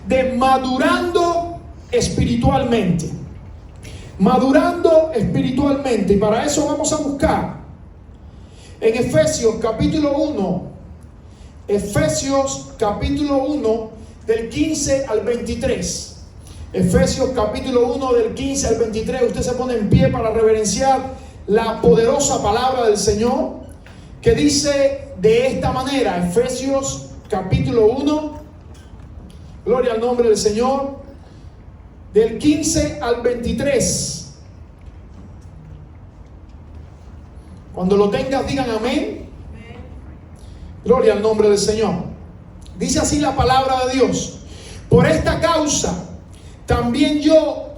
de madurando espiritualmente. Madurando espiritualmente. Y para eso vamos a buscar en Efesios capítulo 1. Efesios capítulo 1 del 15 al 23. Efesios capítulo 1 del 15 al 23. Usted se pone en pie para reverenciar la poderosa palabra del Señor, que dice de esta manera. Efesios capítulo 1, gloria al nombre del Señor, del 15 al 23. Cuando lo tengas, digan amén. Gloria al nombre del Señor. Dice así la palabra de Dios: por esta causa también yo,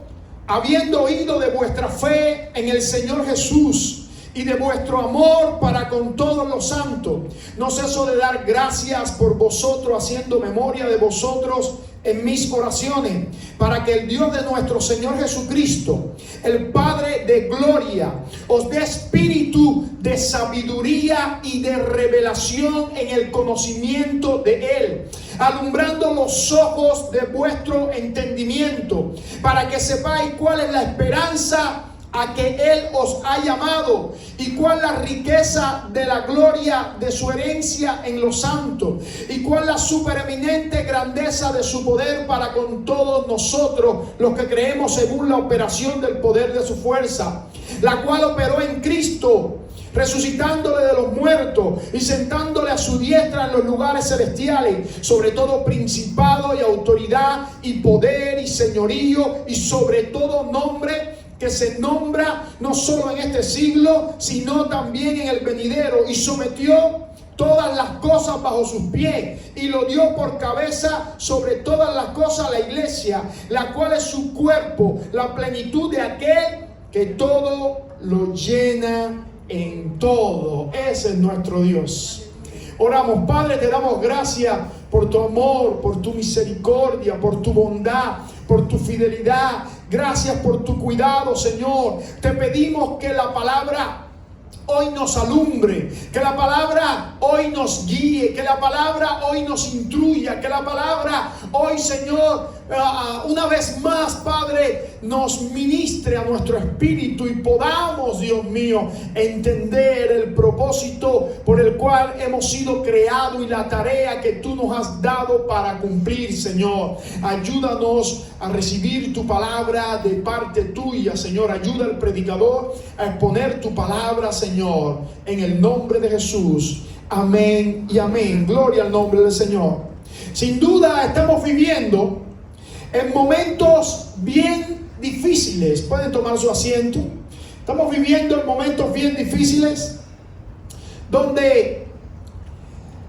habiendo oído de vuestra fe en el Señor Jesús y de vuestro amor para con todos los santos, no ceso de dar gracias por vosotros, haciendo memoria de vosotros en mis oraciones, para que el Dios de nuestro Señor Jesucristo, el Padre de gloria, os dé espíritu de sabiduría y de revelación en el conocimiento de Él, alumbrando los ojos de vuestro entendimiento, para que sepáis cuál es la esperanza a que Él os ha llamado, y cuál la riqueza de la gloria de su herencia en los santos, y cuál la supereminente grandeza de su poder para con todos nosotros los que creemos, según la operación del poder de su fuerza, la cual operó en Cristo, resucitándole de los muertos y sentándole a su diestra en los lugares celestiales, sobre todo principado y autoridad y poder y señorío, y sobre todo nombre que se nombra no solo en este siglo, sino también en el venidero, y sometió todas las cosas bajo sus pies, y lo dio por cabeza sobre todas las cosas a la iglesia, la cual es su cuerpo, la plenitud de aquel que todo lo llena en todo. Ese es nuestro Dios. Oramos. Padre, te damos gracias por tu amor, por tu misericordia, por tu bondad, por tu fidelidad. Gracias por tu cuidado, Señor. Te pedimos que la palabra hoy nos alumbre, que la palabra hoy nos guíe, que la palabra hoy nos instruya, que la palabra hoy, Señor, una vez más, Padre, nos ministre a nuestro espíritu y podamos, Dios mío, entender el propósito por el cual hemos sido creados y la tarea que tú nos has dado para cumplir, Señor. Ayúdanos a recibir tu palabra de parte tuya, Señor. Ayuda al predicador a exponer tu palabra, Señor, en el nombre de Jesús. Amén y amén. Gloria al nombre del Señor. Sin duda estamos viviendo en momentos bien difíciles. Pueden tomar su asiento. Estamos viviendo en momentos bien difíciles donde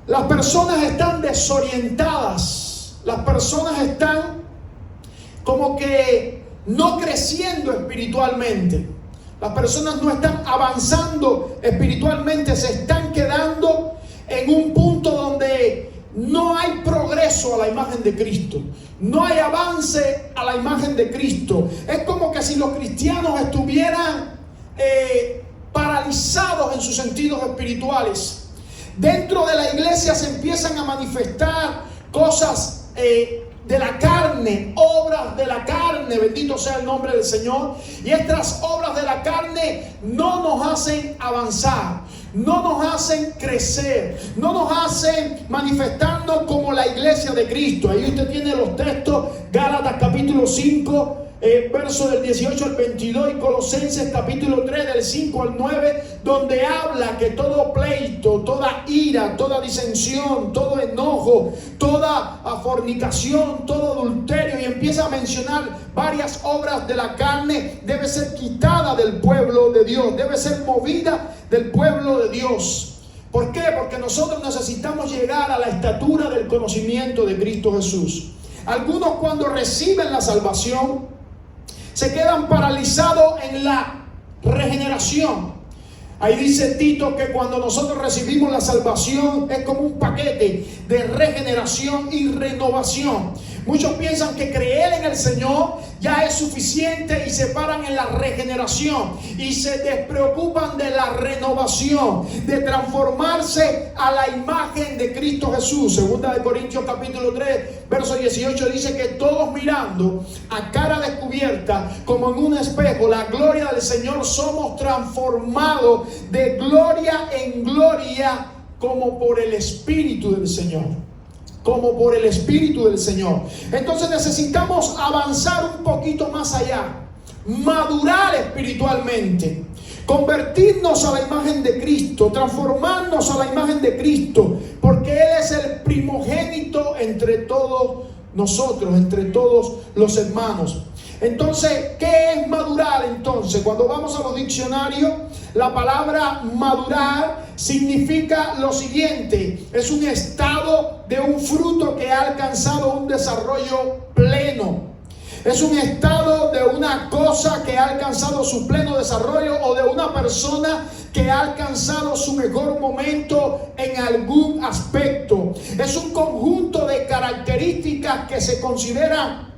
las personas están desorientadas. Las personas están como que no creciendo espiritualmente. Las personas no están avanzando espiritualmente, se están quedando en un punto donde no hay progreso a la imagen de Cristo, no hay avance a la imagen de Cristo. Es como que si los cristianos estuvieran paralizados en sus sentidos espirituales. Dentro de la iglesia se empiezan a manifestar cosas de la carne, obras de la carne, bendito sea el nombre del Señor. Y estas obras de la carne no nos hacen avanzar, no nos hacen crecer, no nos hacen manifestarnos como la iglesia de Cristo. Ahí usted tiene los textos: Gálatas capítulo 5, verso del 18 al 22, y Colosenses capítulo 3 del 5 al 9, donde habla que todo pleito, toda ira, toda disensión, todo enojo, toda fornicación, todo adulterio, y empieza a mencionar varias obras de la carne, debe ser quitada del pueblo de Dios, debe ser movida del pueblo de Dios. ¿Por qué? Porque nosotros necesitamos llegar a la estatura del conocimiento de Cristo Jesús. Algunos, cuando reciben la salvación, se quedan paralizados en la regeneración. Ahí dice Tito que cuando nosotros recibimos la salvación es como un paquete de regeneración y renovación. Muchos piensan que creer en el Señor ya es suficiente y se paran en la regeneración y se despreocupan de la renovación, de transformarse a la imagen de Cristo Jesús. Segunda de Corintios capítulo 3, verso 18 dice que todos mirando a cara descubierta como en un espejo la gloria del Señor, somos transformados de gloria en gloria como por el Espíritu del Señor. Como por el Espíritu del Señor. Entonces necesitamos avanzar un poquito más allá, madurar espiritualmente, convertirnos a la imagen de Cristo, transformarnos a la imagen de Cristo, porque Él es el primogénito entre todos nosotros, entre todos los hermanos. Entonces, ¿qué es madurar? Entonces, cuando vamos a los diccionarios, la palabra madurar significa lo siguiente: es un estado de un fruto que ha alcanzado un desarrollo pleno. Es un estado de una cosa que ha alcanzado su pleno desarrollo, o de una persona que ha alcanzado su mejor momento en algún aspecto. Es un conjunto de características que se consideran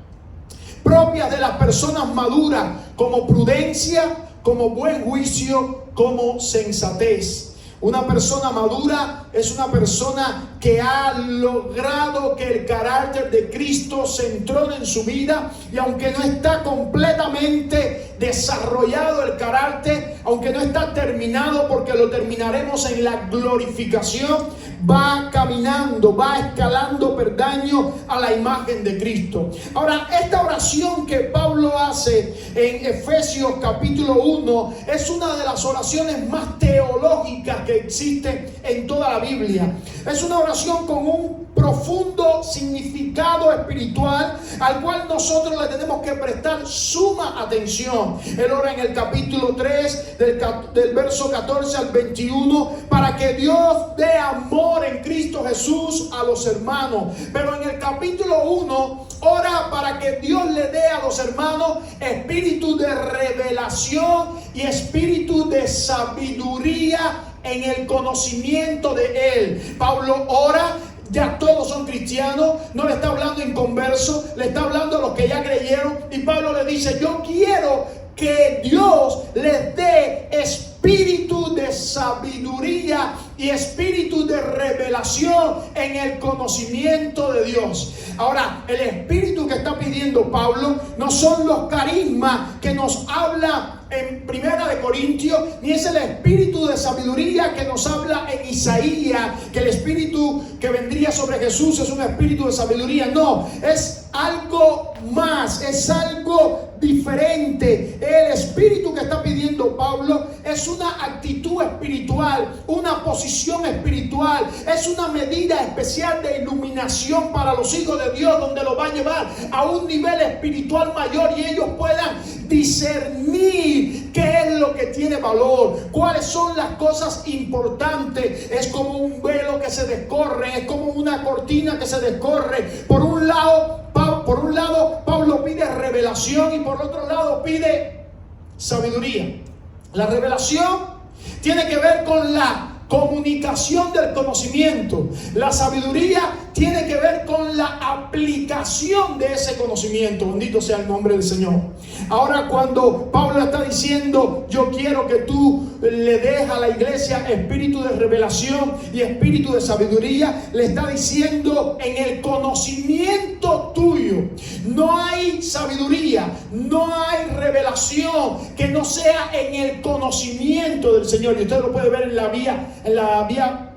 propias de las personas maduras, como prudencia, como buen juicio, como sensatez. Una persona madura es una persona que ha logrado que el carácter de Cristo se entrone en su vida, y aunque no está completamente desarrollado el carácter, aunque no está terminado, porque lo terminaremos en la glorificación, va caminando, va escalando peldaño a la imagen de Cristo. Ahora, esta oración que Pablo hace en Efesios capítulo 1 es una de las oraciones más teológicas que existen en toda la Biblia. Es una oración con un profundo significado espiritual al cual nosotros le tenemos que prestar suma atención. Él ora en el capítulo 3 del verso 14 al 21 para que Dios dé amor en Cristo Jesús a los hermanos. Pero en el capítulo 1 ora para que Dios le dé a los hermanos espíritu de revelación y espíritu de sabiduría en el conocimiento de Él. Pablo ora. Ya todos son cristianos, no le está hablando inconversos, le está hablando a los que ya creyeron. Y Pablo le dice: yo quiero que Dios les dé espíritu de sabiduría y espíritu de revelación en el conocimiento de Dios. Ahora, el espíritu que está pidiendo Pablo no son los carismas que nos habla en Primera de Corintios, ni es el espíritu de sabiduría que nos habla en Isaías, que el espíritu que vendría sobre Jesús es un espíritu de sabiduría. No, es algo más, es algo diferente. El espíritu que está pidiendo Pablo es una actitud espiritual, una posición espiritual, es una medida especial de iluminación para los hijos de Dios, donde los va a llevar a un nivel espiritual mayor y ellos puedan discernir qué es lo que tiene valor, cuáles son las cosas importantes. Es como un velo que se descorre, es como una cortina que se descorre. Por un lado Pablo pide revelación y por otro lado pide sabiduría. La revelación tiene que ver con la comunicación del conocimiento. La sabiduría tiene que ver con la aplicación de ese conocimiento. Bendito sea el nombre del Señor. Ahora, cuando Pablo está diciendo: yo quiero que tú le des a la iglesia espíritu de revelación y espíritu de sabiduría, le está diciendo: en el conocimiento tuyo no hay sabiduría, no hay revelación que no sea en el conocimiento del Señor. Y usted lo puede ver en la vía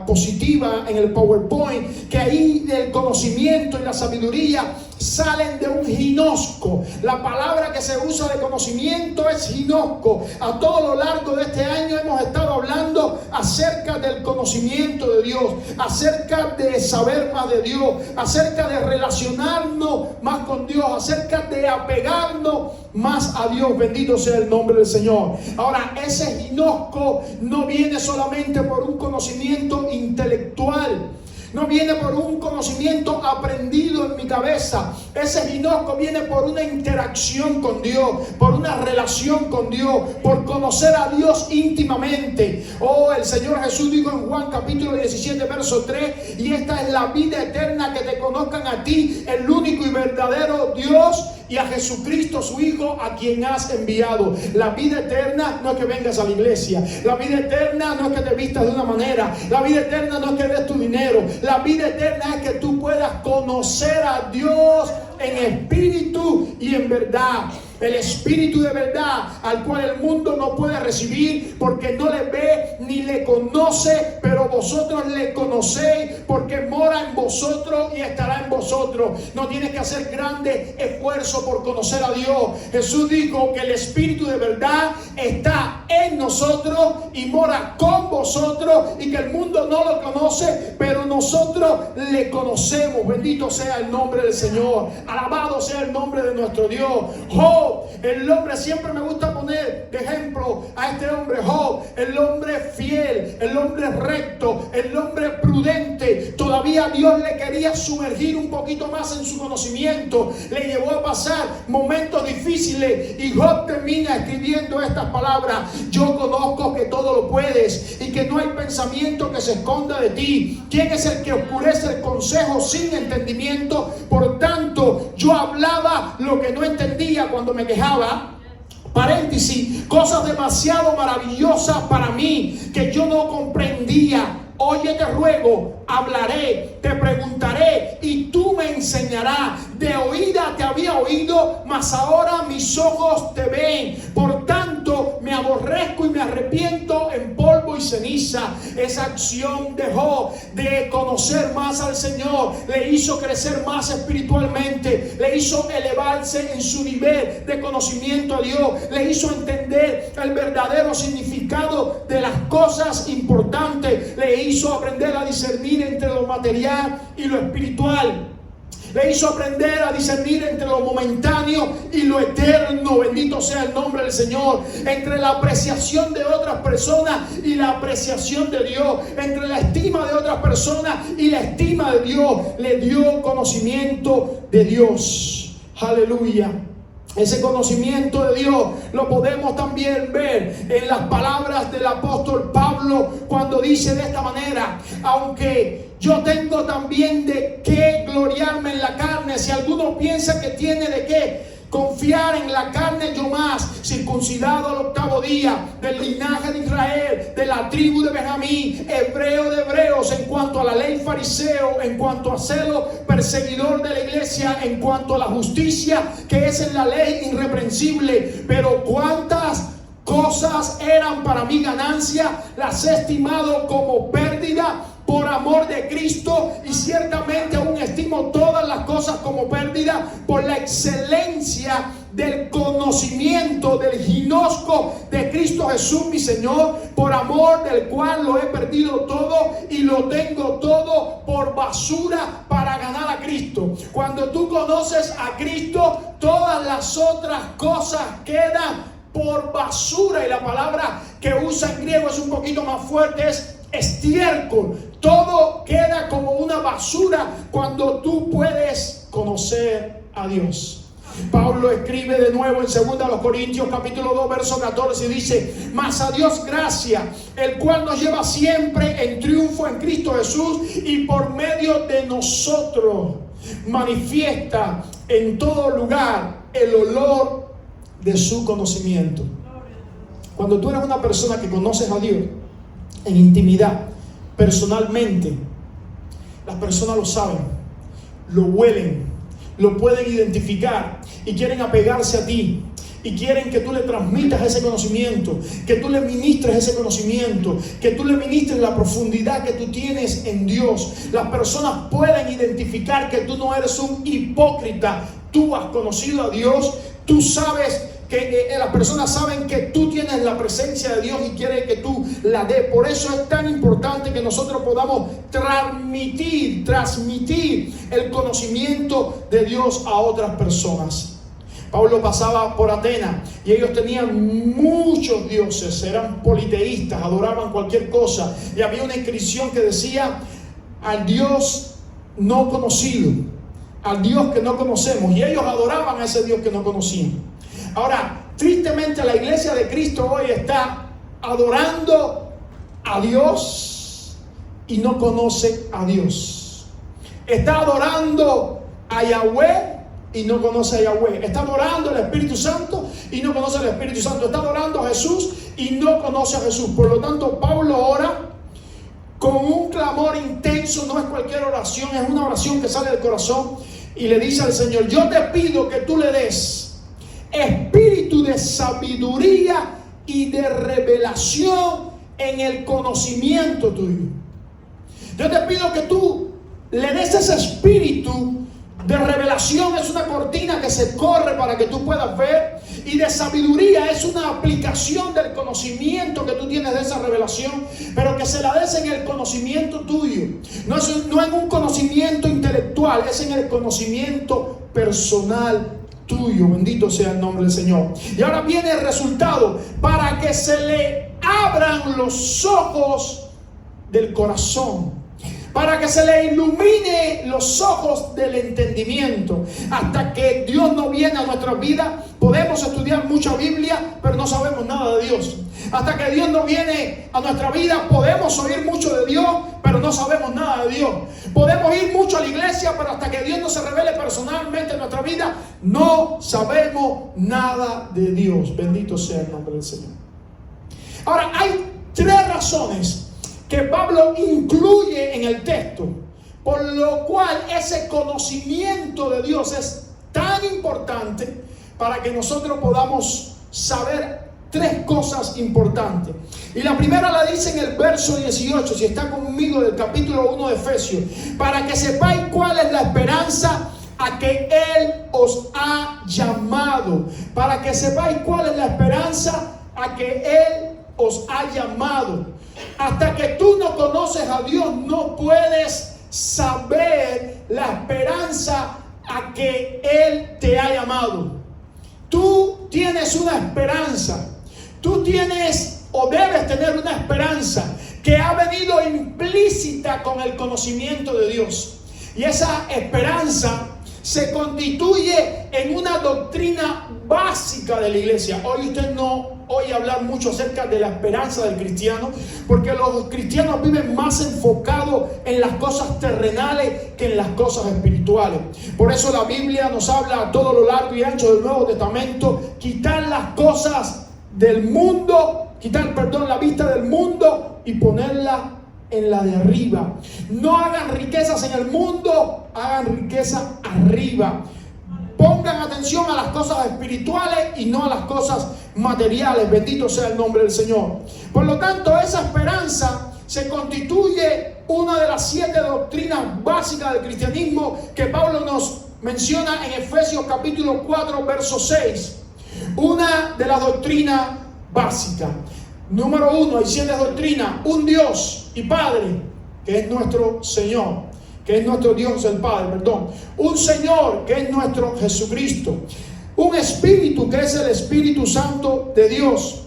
positiva, en el PowerPoint, que ahí el conocimiento y la sabiduría salen de un ginosco. La palabra que se usa de conocimiento es ginosco. A todo lo largo de este año hemos estado hablando acerca del conocimiento de Dios, acerca de saber más de Dios, acerca de relacionarnos más con Dios, acerca de apegarnos más a Dios. Bendito sea el nombre del Señor. Ahora, ese ginosco no viene solamente por un conocimiento intelectual. no viene por un conocimiento aprendido en mi cabeza. Ese ginosco viene por una interacción con Dios, por una relación con Dios, por conocer a Dios íntimamente. Oh, el Señor Jesús dijo en Juan capítulo 17 verso 3: y esta es la vida eterna, que te conozcan a ti, el único y verdadero Dios, y a Jesucristo su Hijo, a quien has enviado. La vida eterna no es que vengas a la iglesia. La vida eterna no es que te vistas de una manera. La vida eterna no es que des tu dinero. La vida eterna es que tú puedas conocer a Dios en espíritu y en verdad. El espíritu de verdad, al cual el mundo no puede recibir porque no le ve ni le conoce, pero vosotros le conocéis porque mora en vosotros y estará en vosotros. No tienes que hacer grande esfuerzo por conocer a Dios. Jesús dijo que el espíritu de verdad está en nosotros y mora con vosotros, y que el mundo no lo conoce, pero nosotros le conocemos. Bendito sea el nombre del Señor. Alabado sea el nombre de nuestro Dios. Job, el hombre, siempre me gusta poner de ejemplo a este hombre Job, el hombre fiel, el hombre recto, el hombre prudente. Todavía Dios le quería sumergir un poquito más en su conocimiento. Le llevó a pasar momentos difíciles, y Job termina escribiendo estas palabras: yo conozco que todo lo puedes y que no hay pensamiento que se esconda de ti. ¿Quién es el que oscurece el consejo sin entendimiento? Por tanto, yo hablaba lo que no entendía cuando me quejaba. Paréntesis, cosas demasiado maravillosas para mí que yo no comprendía. Oye, te ruego, hablaré, te preguntaré y tú me enseñarás. De oída te había oído, mas ahora mis ojos te ven. Por tanto, me aborrezco y me arrepiento en polvo y ceniza. Esa acción de Job de conocer más al Señor le hizo crecer más espiritualmente, le hizo elevarse en su nivel de conocimiento a Dios, le hizo entender el verdadero significado de las cosas importantes, le hizo aprender a discernir entre lo material y lo espiritual. Le hizo aprender a discernir entre lo momentáneo y lo eterno. Bendito sea el nombre del Señor. Entre la apreciación de otras personas y la apreciación de Dios. Entre la estima de otras personas y la estima de Dios. Le dio conocimiento de Dios. Aleluya. Ese conocimiento de Dios lo podemos también ver en las palabras del apóstol Pablo, cuando dice de esta manera: aunque yo tengo también de qué gloriarme en la carne, si alguno piensa que tiene de qué confiar en la carne, yo más, circuncidado al 8º día, del linaje de Israel, de la tribu de Benjamín, hebreo de hebreos, en cuanto a la ley fariseo, en cuanto a celo perseguidor de la iglesia, en cuanto a la justicia que es en la ley irreprensible. Pero cuántas cosas eran para mi ganancia, las he estimado como pérdida por amor de Cristo, y ciertamente aún estimo todas las cosas como pérdida por la excelencia del conocimiento del ginosco de Cristo Jesús mi Señor, por amor del cual lo he perdido todo y lo tengo todo por basura para ganar a Cristo. Cuando tú conoces a Cristo, todas las otras cosas quedan por basura, y la palabra que usa en griego es un poquito más fuerte, es estiércol. Todo queda como una basura cuando tú puedes conocer a Dios. Pablo escribe de nuevo en 2 Corintios capítulo 2 verso 14 y dice: mas a Dios gracia, el cual nos lleva siempre en triunfo en Cristo Jesús, y por medio de nosotros manifiesta en todo lugar el olor de su conocimiento. Cuando tú eres una persona que conoces a Dios en intimidad, personalmente, las personas lo saben, lo huelen, lo pueden identificar y quieren apegarse a ti, y quieren que tú le transmitas ese conocimiento, que tú le ministres ese conocimiento, que tú le ministres la profundidad que tú tienes en Dios. Las personas pueden identificar que tú no eres un hipócrita. Tú has conocido a Dios, tú sabes que las personas saben que tú tienes la presencia de Dios y quieren que tú la des. Por eso es tan importante que nosotros podamos transmitir el conocimiento de Dios a otras personas. Pablo pasaba por Atenas y ellos tenían muchos dioses, eran politeístas, adoraban cualquier cosa, y había una inscripción que decía: al Dios no conocido, al Dios que no conocemos, y ellos adoraban a ese Dios que no conocían. Ahora, tristemente la iglesia de Cristo hoy está adorando a Dios y no conoce a Dios. Está adorando a Yahweh y no conoce a Yahweh. Está adorando al Espíritu Santo y no conoce al Espíritu Santo. Está adorando a Jesús y no conoce a Jesús. Por lo tanto, Pablo ora con un clamor intenso. No es cualquier oración, es una oración que sale del corazón, y le dice al Señor: yo te pido que tú le des espíritu de sabiduría y de revelación en el conocimiento tuyo. Yo te pido que tú le des ese espíritu de revelación. Es una cortina que se corre para que tú puedas ver, y de sabiduría es una aplicación del conocimiento que tú tienes de esa revelación, pero que se la des en el conocimiento tuyo. No en un conocimiento intelectual, es en el conocimiento personal tuyo. Bendito sea el nombre del Señor. Y ahora viene el resultado: para que se le abran los ojos del corazón, para que se le ilumine los ojos del entendimiento. Hasta que Dios no viene a nuestra vida, podemos estudiar mucha Biblia, pero no sabemos nada de Dios. Hasta que Dios no viene a nuestra vida, podemos oír mucho de Dios, pero no sabemos nada de Dios. Podemos ir mucho a la iglesia, pero hasta que Dios no se revele personalmente en nuestra vida, no sabemos nada de Dios. Bendito sea el nombre del Señor. Ahora, hay 3 razones que Pablo incluye en el texto, por lo cual ese conocimiento de Dios es tan importante, para que nosotros podamos saber 3 cosas importantes. Y la primera la dice en el verso 18, si está conmigo, del capítulo 1 de Efesios: para que sepáis cuál es la esperanza a que Él os ha llamado. Para que sepáis cuál es la esperanza a que Él os ha llamado. Hasta que tú no conoces a Dios, no puedes saber la esperanza a que Él te ha llamado. Tú tienes una esperanza. Tú tienes o debes tener una esperanza que ha venido implícita con el conocimiento de Dios. Y esa esperanza se constituye en una doctrina básica de la iglesia. Hoy usted no oye hablar mucho acerca de la esperanza del cristiano, porque los cristianos viven más enfocados en las cosas terrenales que en las cosas espirituales. Por eso la Biblia nos habla a todo lo largo y ancho del Nuevo Testamento: quitar las cosas del mundo, la vista del mundo y ponerla en la de arriba. No hagan riquezas en el mundo, hagan riqueza arriba. Pongan atención a las cosas espirituales y no a las cosas materiales. Bendito sea el nombre del Señor. Por lo tanto, esa esperanza se constituye una de las 7 doctrinas básicas del cristianismo que Pablo nos menciona en Efesios capítulo 4, verso 6. Una de las doctrinas básicas. Número 1, hay 7 doctrinas: un Dios y Padre, que es nuestro Señor, que es nuestro Dios el Padre, un Señor, que es nuestro Jesucristo, un Espíritu, que es el Espíritu Santo de Dios,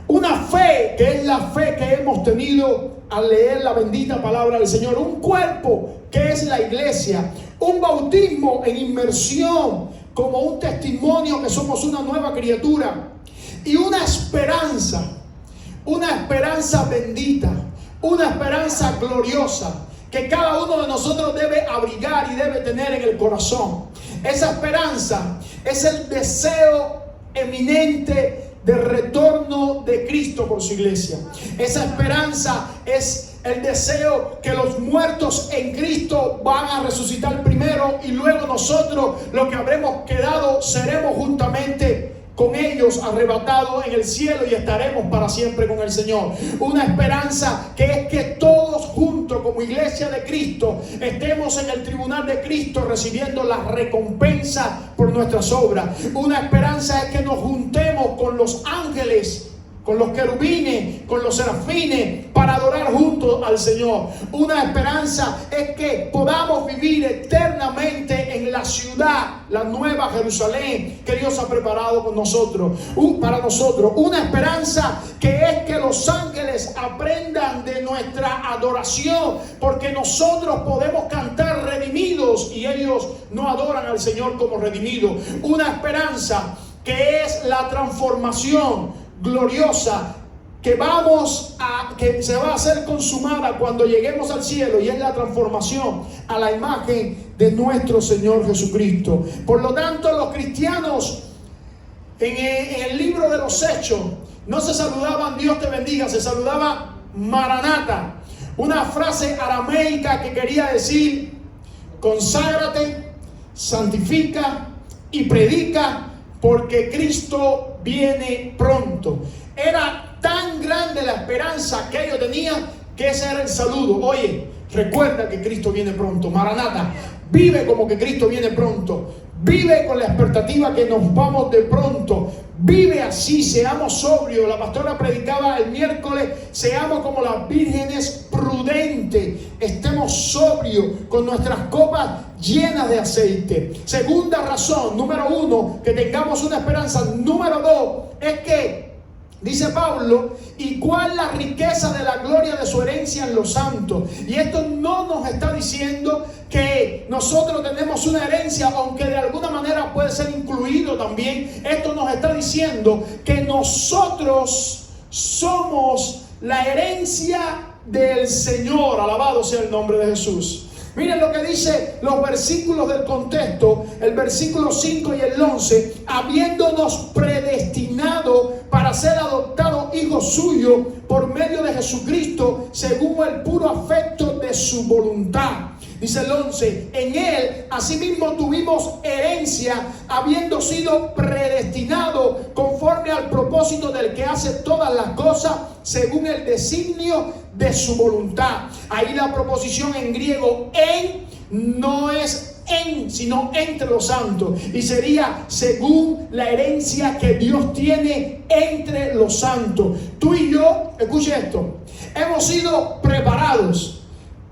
una fe, que es la fe que hemos tenido al leer la bendita palabra del Señor, un cuerpo, que es la iglesia, un bautismo en inmersión como un testimonio que somos una nueva criatura, y una esperanza bendita, una esperanza gloriosa que cada uno de nosotros debe abrigar y debe tener en el corazón. Esa esperanza es el deseo eminente del retorno de Cristo por su iglesia. Esa esperanza es el deseo que los muertos en Cristo van a resucitar primero, y luego nosotros, los que habremos quedado, seremos juntamente con ellos arrebatados en el cielo y estaremos para siempre con el Señor. Una esperanza que es que todos juntos como iglesia de Cristo estemos en el tribunal de Cristo recibiendo la recompensa por nuestras obras. Una esperanza es que nos juntemos con los ángeles, con los querubines, con los serafines, para adorar juntos al Señor. Una esperanza es que podamos vivir eternamente en la ciudad, la nueva Jerusalén que Dios ha preparado para nosotros. Una esperanza que es que los ángeles aprendan de nuestra adoración, porque nosotros podemos cantar redimidos y ellos no adoran al Señor como redimido. Una esperanza que es la transformación gloriosa que se va a hacer consumada cuando lleguemos al cielo, y es la transformación a la imagen de nuestro Señor Jesucristo. Por lo tanto, los cristianos en el libro de los Hechos no se saludaban Dios te bendiga, se saludaba Maranata, una frase arameica que quería decir conságrate, santifica y predica, porque Cristo viene pronto. Era tan grande la esperanza que ellos tenían que ese era el saludo. Oye, recuerda que Cristo viene pronto. Maranata, vive como que Cristo viene pronto. Vive con la expectativa que nos vamos de pronto. Vive así, seamos sobrios. La pastora predicaba el miércoles, seamos como las vírgenes prudentes. Estemos sobrios con nuestras copas llenas de aceite. Segunda razón, número 1, que tengamos una esperanza. Número 2, es que dice Pablo, ¿y cuál la riqueza de la gloria de su herencia en los santos? Y esto no nos está diciendo que nosotros tenemos una herencia, aunque de alguna manera puede ser incluido también. Esto nos está diciendo que nosotros somos la herencia del Señor. Alabado sea el nombre de Jesús. Miren lo que dice los versículos del contexto, el versículo 5 y el 11, habiéndonos predestinado para ser adoptados hijos suyos por medio de Jesucristo, según el puro afecto de su voluntad. Dice el 11, en él asimismo tuvimos herencia, habiendo sido predestinados conforme al propósito del que hace todas las cosas según el designio de su voluntad. Ahí la proposición en griego en no es en, sino entre los santos, y sería según la herencia que Dios tiene entre los santos. Tú y yo, escuche esto, hemos sido preparados,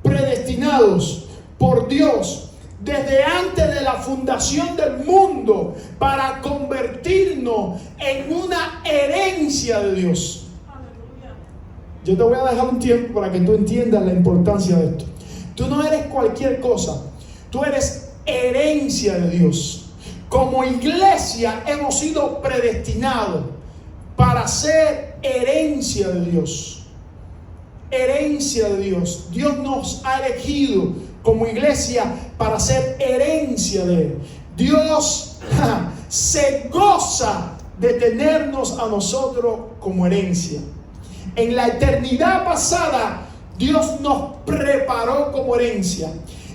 predestinados por Dios desde antes de la fundación del mundo para convertirnos en una herencia de Dios. Yo te voy a dejar un tiempo para que tú entiendas la importancia de esto. Tú no eres cualquier cosa, tú eres herencia de Dios. Como iglesia hemos sido predestinados para ser herencia de Dios. Herencia de Dios. Dios nos ha elegido como iglesia para ser herencia de Él. Dios se goza de tenernos a nosotros como herencia. En la eternidad pasada, Dios nos preparó como herencia.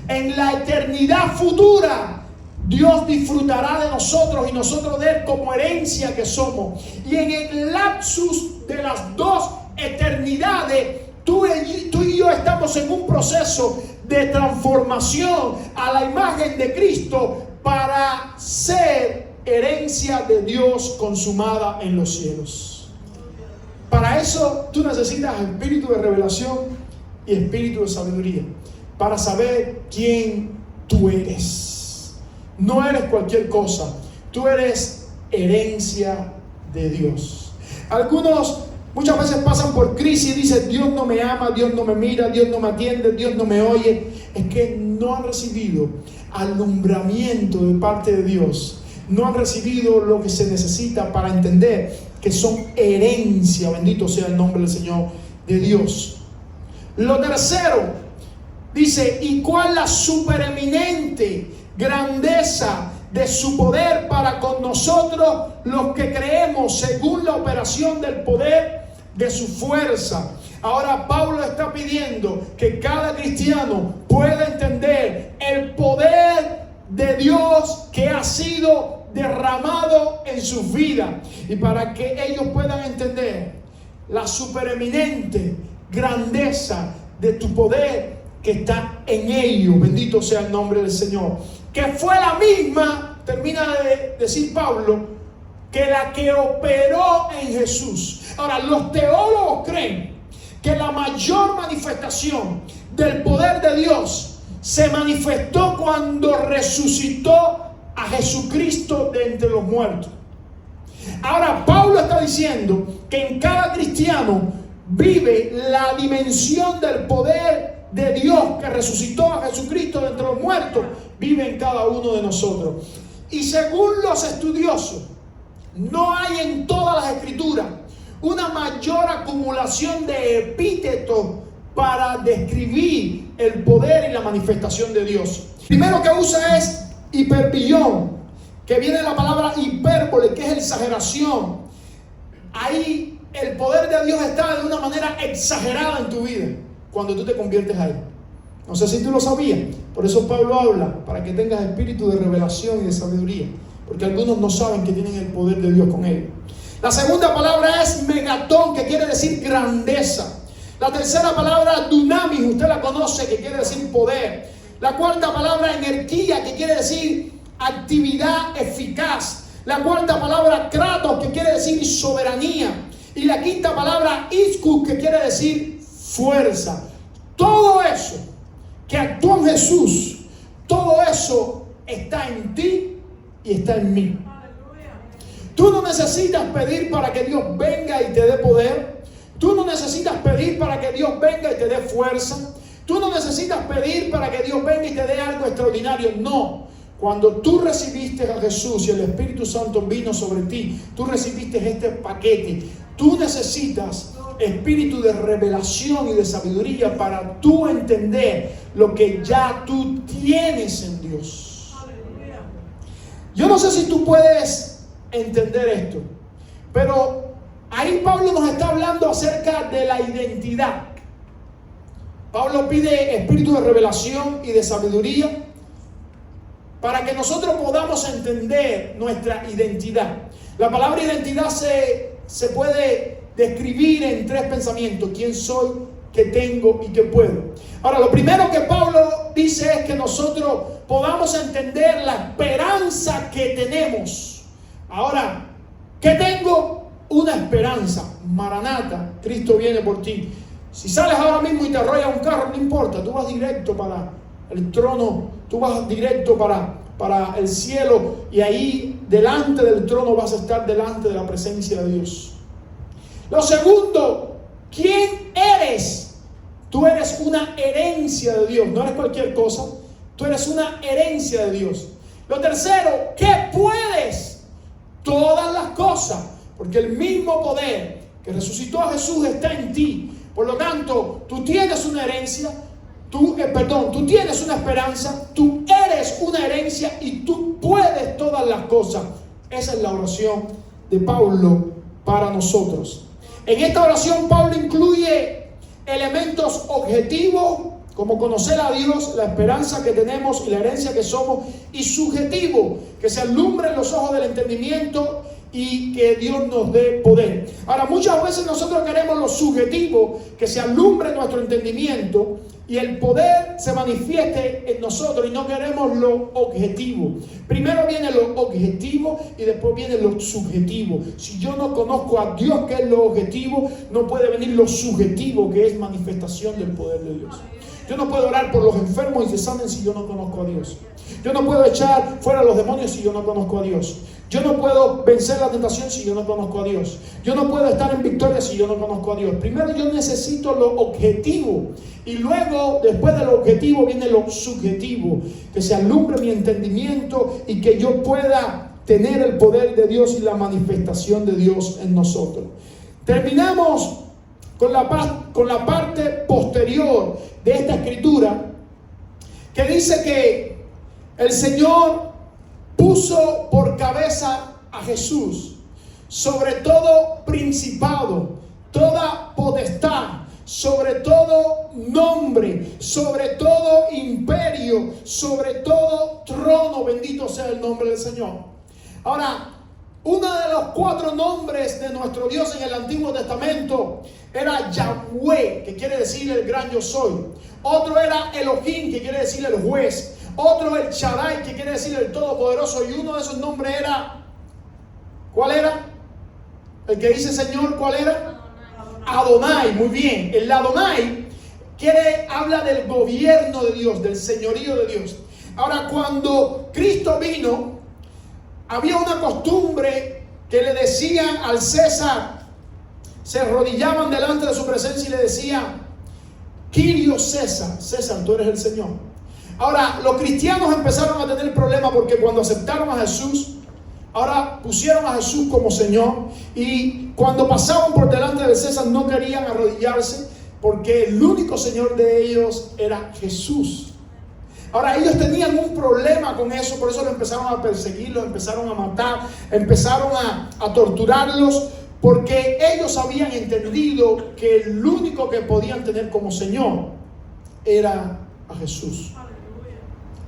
En la eternidad futura, Dios disfrutará de nosotros y nosotros de Él como herencia que somos. Y en el lapsus de las dos eternidades, tú y yo estamos en un proceso de transformación a la imagen de Cristo para ser herencia de Dios consumada en los cielos. Para eso tú necesitas espíritu de revelación y espíritu de sabiduría para saber quién tú eres. No eres cualquier cosa, tú eres herencia de Dios. Algunos muchas veces pasan por crisis y dicen: Dios no me ama, Dios no me mira, Dios no me atiende, Dios no me oye. Es que no han recibido alumbramiento de parte de Dios. No han recibido lo que se necesita para entender que son herencia. Bendito sea el nombre del Señor de Dios. Lo tercero, dice: ¿y cuál la supereminente grandeza de su poder para con nosotros los que creemos, según la operación del poder de su fuerza? Ahora Pablo está pidiendo que cada cristiano pueda entender el poder de Dios que ha sido derramado en sus vidas, y para que ellos puedan entender la supereminente grandeza de tu poder que está en ellos. Bendito sea el nombre del Señor, que fue la misma, termina de decir Pablo, que la que operó en Jesús. Ahora, los teólogos creen que la mayor manifestación del poder de Dios se manifestó cuando resucitó a Jesucristo de entre los muertos. Ahora Pablo está diciendo que en cada cristiano vive la dimensión del poder de Dios que resucitó a Jesucristo de entre los muertos, vive en cada uno de nosotros. Y según los estudiosos, no hay en todas las escrituras una mayor acumulación de epítetos para describir el poder y la manifestación de Dios. Primero que usa es hiperbillón, que viene de la palabra hipérbole, que es exageración. Ahí el poder de Dios está de una manera exagerada en tu vida cuando tú te conviertes a Él. No sé si tú lo sabías. Por eso Pablo habla, para que tengas espíritu de revelación y de sabiduría, porque algunos no saben que tienen el poder de Dios con ellos. La segunda palabra es megatón, que quiere decir grandeza. La tercera palabra, dunamis, usted la conoce, que quiere decir poder. La cuarta palabra, energía, que quiere decir actividad eficaz. La cuarta palabra, kratos, que quiere decir soberanía. Y la quinta palabra, ischus, que quiere decir fuerza. Todo eso que actúa en Jesús, todo eso está en ti y está en mí. Tú no necesitas pedir para que Dios venga y te dé poder. Tú no necesitas pedir para que Dios venga y te dé fuerza. Tú no necesitas pedir para que Dios venga y te dé algo extraordinario. No. Cuando tú recibiste a Jesús y el Espíritu Santo vino sobre ti, tú recibiste este paquete. Tú necesitas espíritu de revelación y de sabiduría para tú entender lo que ya tú tienes en Dios. Yo no sé si tú puedes entender esto, pero ahí Pablo nos está hablando acerca de la identidad. Pablo pide espíritu de revelación y de sabiduría para que nosotros podamos entender nuestra identidad. La palabra identidad se puede describir en tres pensamientos: quién soy, qué tengo y qué puedo. Ahora, lo primero que Pablo dice es que nosotros podamos entender la esperanza que tenemos. Ahora, ¿qué tengo? Una esperanza. Maranata, Cristo viene por ti. Si sales ahora mismo y te arrolla un carro, no importa, tú vas directo para el trono, tú vas directo para el cielo, y ahí delante del trono vas a estar delante de la presencia de Dios. Lo segundo, ¿quién eres? Tú eres una herencia de Dios, no eres cualquier cosa, tú eres una herencia de Dios. Lo tercero, ¿qué puedes? Todas las cosas, porque el mismo poder que resucitó a Jesús está en ti. Por lo tanto, tú tienes una herencia, tú tienes una esperanza, tú eres una herencia y tú puedes todas las cosas. Esa es la oración de Pablo para nosotros. En esta oración Pablo incluye elementos objetivos, como conocer a Dios, la esperanza que tenemos y la herencia que somos, y subjetivo, que se alumbren los ojos del entendimiento y que Dios nos dé poder. Ahora, muchas veces nosotros queremos lo subjetivo, que se alumbre nuestro entendimiento y el poder se manifieste en nosotros, y no queremos lo objetivo. Primero viene lo objetivo y después viene lo subjetivo. Si yo no conozco a Dios, que es lo objetivo, no puede venir lo subjetivo, que es manifestación del poder de Dios. Yo no puedo orar por los enfermos y se sanen si yo no conozco a Dios. Yo no puedo echar fuera a los demonios si yo no conozco a Dios. Yo no puedo vencer la tentación si yo no conozco a Dios. Yo no puedo estar en victoria si yo no conozco a Dios. Primero yo necesito lo objetivo, y luego, después de lo objetivo, viene lo subjetivo, que se alumbre mi entendimiento y que yo pueda tener el poder de Dios y la manifestación de Dios en nosotros. Terminamos con la parte posterior de esta escritura, que dice que el Señor puso por cabeza a Jesús sobre todo principado, toda potestad, sobre todo nombre, sobre todo imperio, sobre todo trono. Bendito sea el nombre del Señor. Ahora, uno de los 4 nombres de nuestro Dios en el Antiguo Testamento era Yahweh, que quiere decir el gran yo soy. Otro era Elohim, que quiere decir el juez. Otro el Shaddai, que quiere decir el todopoderoso. Y uno de esos nombres era, ¿cuál era? El que dice Señor, ¿cuál era? Adonai. Muy bien. El Adonai habla del gobierno de Dios, del señorío de Dios. Ahora, cuando Cristo vino, había una costumbre que le decían al César, se arrodillaban delante de su presencia y le decían: Kyrios César, César, tú eres el Señor. Ahora, los cristianos empezaron a tener problemas porque cuando aceptaron a Jesús, ahora pusieron a Jesús como Señor, y cuando pasaban por delante de César no querían arrodillarse porque el único Señor de ellos era Jesús. Ahora, ellos tenían un problema con eso, por eso lo empezaron a perseguir, los empezaron a matar, empezaron a torturarlos, porque ellos habían entendido que el único que podían tener como Señor era a Jesús.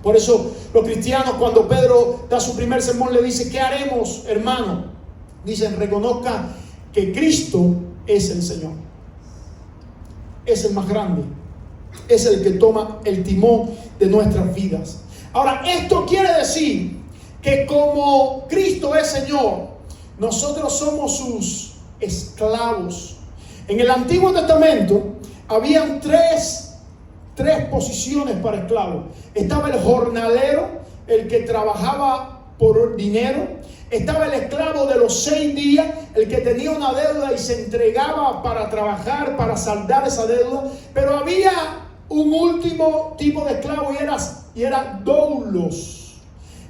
Por eso los cristianos, cuando Pedro da su primer sermón, le dice: ¿qué haremos, hermano? Dicen: reconozca que Cristo es el Señor, es el más grande, es el que toma el timón de nuestras vidas. Ahora, esto quiere decir que como Cristo es Señor, nosotros somos sus esclavos. En el Antiguo Testamento habían tres posiciones para esclavos. Estaba el jornalero, el que trabajaba por dinero. Estaba el esclavo de los 6 días, el que tenía una deuda y se entregaba para trabajar, para saldar esa deuda. Pero había un último tipo de esclavo y era doulos.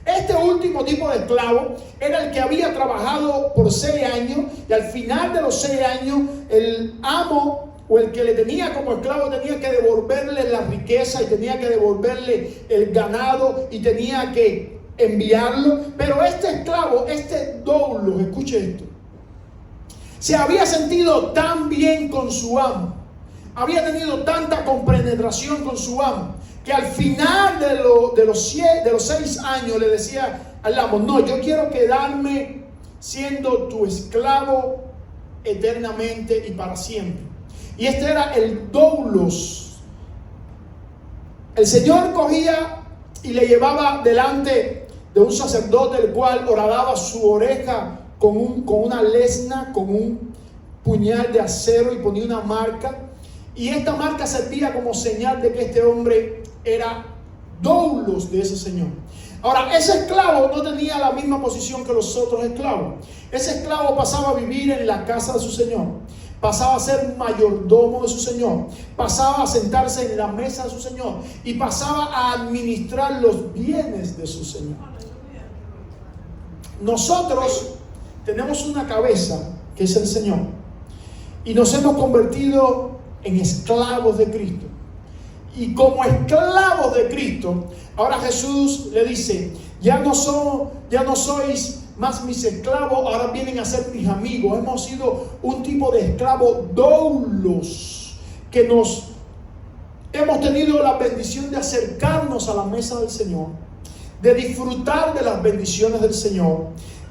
Este último tipo de esclavo era el que había trabajado por 6 años y al final de los 6 años el amo o el que le tenía como esclavo tenía que devolverle la riqueza y tenía que devolverle el ganado y tenía que enviarlo. Pero este esclavo, este doulos, escuche esto, se había sentido tan bien con su amo, había tenido tanta compenetración con su amo, que al final de los 6 años le decía al amo: no, yo quiero quedarme siendo tu esclavo eternamente y para siempre. Y este era el doulos. El Señor cogía y le llevaba delante de un sacerdote, el cual horadaba su oreja con una lesna, con un puñal de acero, y ponía una marca. Y esta marca servía como señal de que este hombre era doulos de ese señor. Ahora, ese esclavo no tenía la misma posición que los otros esclavos. Ese esclavo pasaba a vivir en la casa de su señor, pasaba a ser mayordomo de su señor, pasaba a sentarse en la mesa de su señor y pasaba a administrar los bienes de su señor. Nosotros tenemos una cabeza que es el Señor y nos hemos convertido en esclavos de Cristo. Y como esclavos de Cristo, ahora Jesús le dice: ya no sois más mis esclavos, ahora vienen a ser mis amigos. Hemos sido un tipo de esclavo doulos, que hemos tenido la bendición de acercarnos a la mesa del Señor, de disfrutar de las bendiciones del Señor,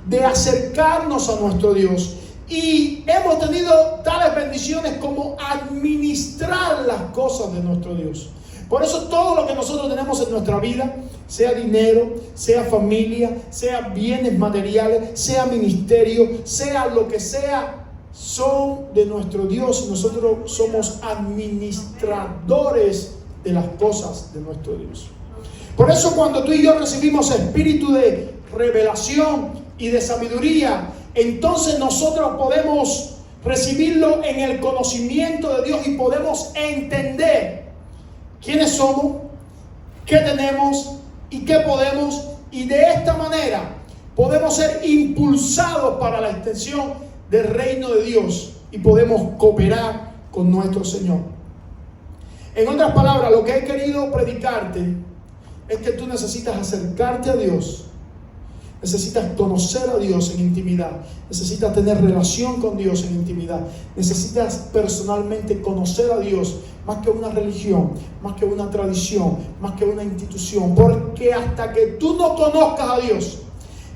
de acercarnos a nuestro Dios. Y hemos tenido tales bendiciones como administrar las cosas de nuestro Dios. Por eso todo lo que nosotros tenemos en nuestra vida, sea dinero, sea familia, sea bienes materiales, sea ministerio, sea lo que sea, son de nuestro Dios. Y nosotros somos administradores de las cosas de nuestro Dios. Por eso cuando tú y yo recibimos espíritu de revelación y de sabiduría, entonces nosotros podemos recibirlo en el conocimiento de Dios y podemos entender quiénes somos, qué tenemos y qué podemos, y de esta manera podemos ser impulsados para la extensión del reino de Dios y podemos cooperar con nuestro Señor. En otras palabras, lo que he querido predicarte es que tú necesitas acercarte a Dios. Necesitas conocer a Dios en intimidad. Necesitas tener relación con Dios en intimidad. Necesitas personalmente conocer a Dios, más que una religión, más que una tradición, más que una institución. Porque hasta que tú no conozcas a Dios,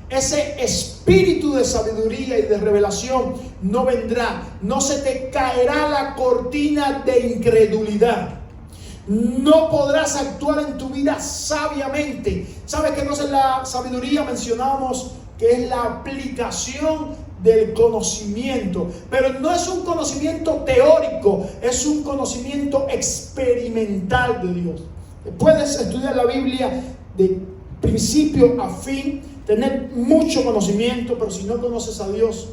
ese espíritu de sabiduría y de revelación no vendrá. No se te caerá la cortina de incredulidad. No podrás actuar en tu vida sabiamente. ¿Sabes qué cosa es la sabiduría? Mencionábamos que es la aplicación del conocimiento, pero no es un conocimiento teórico, es un conocimiento experimental de Dios. Puedes estudiar la Biblia de principio a fin, tener mucho conocimiento, pero si no conoces a Dios,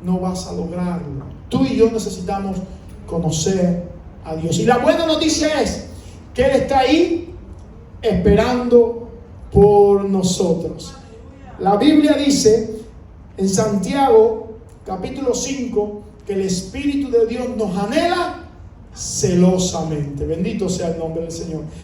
no vas a lograrlo. Tú y yo necesitamos conocer a Dios. Y la buena noticia es que Él está ahí esperando por nosotros. La Biblia dice en Santiago capítulo 5 que el Espíritu de Dios nos anhela celosamente. Bendito sea el nombre del Señor.